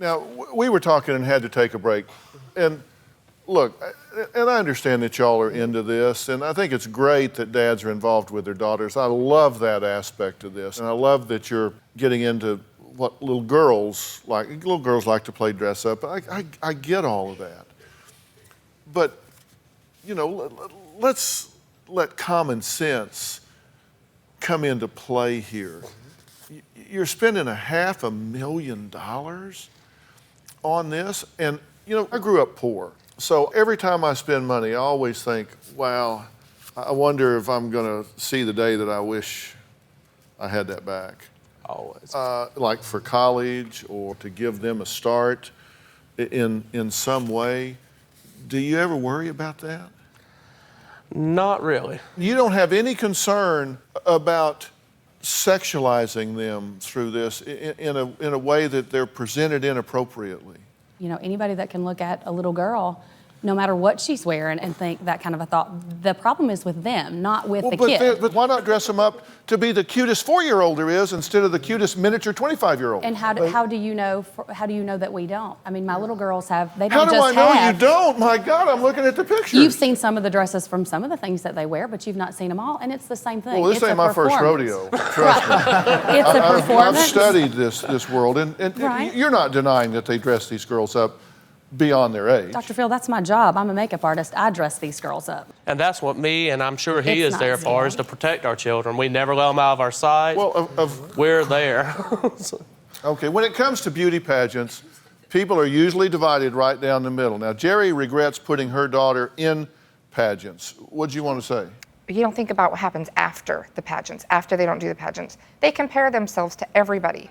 Now, we were talking and had to take a break. And look, and I understand that y'all are into this, and I think it's great that dads are involved with their daughters. I love that aspect of this, and I love that you're getting into what little girls like. Little girls like to play dress up. I get all of that. But, you know, let's let common sense come into play here. You're spending $500,000 on this, and, you know, I grew up poor. So every time I spend money, I always think, wow, I wonder if I'm gonna see the day that I wish I had that back. Always. Like for college or to give them a start in some way. Do you ever worry about that? Not really. You don't have any concern about sexualizing them through this in a way that they're presented inappropriately? You know, anybody that can look at a little girl, no matter what she's wearing, and think that kind of a thought. The problem is with them, not with the kid. But why not dress them up to be the cutest 4-year-old there is instead of the cutest miniature 25-year-old? And how do you know that we don't? I mean, my little girls they don't How do just I know you don't? My God, I'm looking at the pictures. You've seen some of the dresses from some of the things that they wear, but you've not seen them all, and it's the same thing. Well, this ain't my first rodeo. Trust me. It's a performance. I've studied this world, and Right. You're not denying that they dress these girls up beyond their age. Dr. Phil, that's my job. I'm a makeup artist. I dress these girls up. And that's what me, and I'm sure he It's is there not for, is to protect our children. We never let them out of our sight. Well, we're there. okay, when it comes to beauty pageants, people are usually divided right down the middle. Now, Jerry regrets putting her daughter in pageants. What do you want to say? You don't think about what happens after the pageants, after they don't do the pageants. They compare themselves to everybody.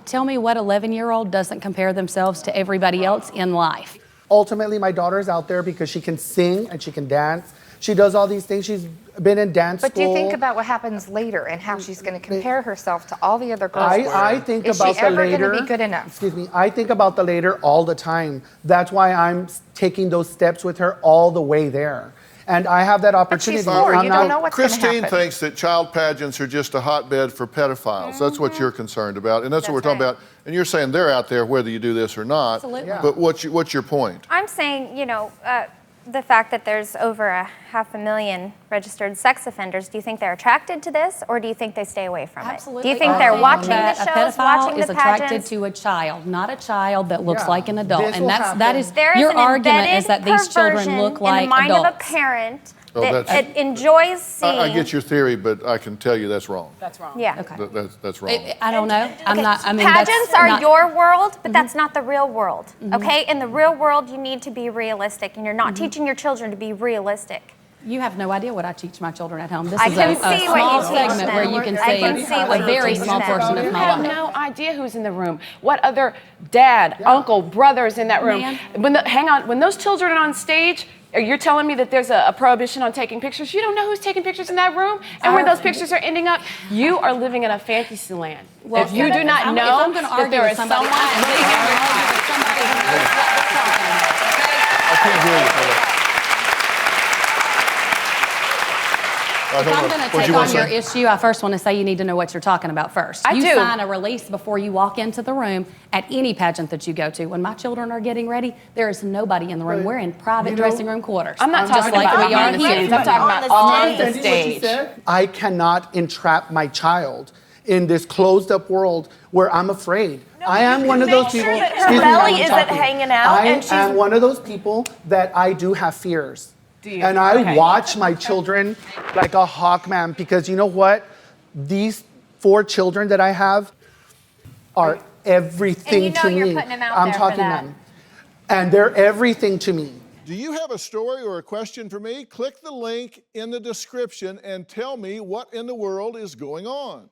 Tell me what 11-year-old doesn't compare themselves to everybody else in life. Ultimately, my daughter's out there because she can sing and she can dance. She does all these things. She's been in dance school. But do you think about what happens later and how she's going to compare herself to all the other girls? I think Is about she the ever later. going to be good enough? Excuse me. I think about the later all the time. That's why I'm taking those steps with her all the way there. And I have that opportunity. But she's 4. You don't know what's going to happen. Christine thinks that child pageants are just a hotbed for pedophiles. That's what you're concerned about, and that's what we're talking about. And you're saying they're out there whether you do this or not. Absolutely. Yeah. But what's your point? I'm saying, you know, the fact that there's over 500,000 registered sex offenders, do you think they're attracted to this, or do you think they stay away from Absolutely. it? Do you think they're watching the That shows, a pedophile watching is the attracted pageants? to a child, not a child that looks Yeah. like an adult. This And will that is There is your an argument is that embedded these children perversion look like in the mind adults. of a parent Oh, that that's- it enjoys seeing. I get your theory, but I can tell you that's wrong. That's wrong. Yeah. Okay. That's wrong. I don't know. I'm not. I mean, Pageants that's are not, your world, but that's not the real world. Okay? In the real world, you need to be realistic, and you're not teaching your children to be realistic. You have no idea what I teach my children at home. This I is can a see what small you teach segment where them. you can I see can see what a you very teach small them. portion You of my have life. no idea who's in the room. What other dad, uncle, brothers in that room. Man. When those children are on stage, you're telling me that there's a prohibition on taking pictures. You don't know who's taking pictures in that room and where those pictures are ending up. You are living in a fantasy land. Well, if you do not know if I'm gonna that argue there with is somebody, someone I'm living in your gonna argue with somebody who knows what they're talking about. I can't hear you, Philip. If I'm going to take on your issue, I first want to say you need to know what you're talking about first. I you do. sign a release before you walk into the room at any pageant that you go to. When my children are getting ready, there is nobody in the room. We're in private dressing room quarters. I'm not just talking like about we are behind the here. scenes. I'm talking about on the stage. I cannot entrap my child in this closed up world where I'm afraid. I am one of those people. Her Excuse me, belly I'm isn't talking. hanging out, I and she's- am one of those people that I do have fears. And I watch my children like a hawk, man, because you know what? These 4 children that I have are everything And you know to you're me. putting them out I'm there for talking that. them. And they're everything to me. Do you have a story or a question for me? Click the link in the description and tell me what in the world is going on.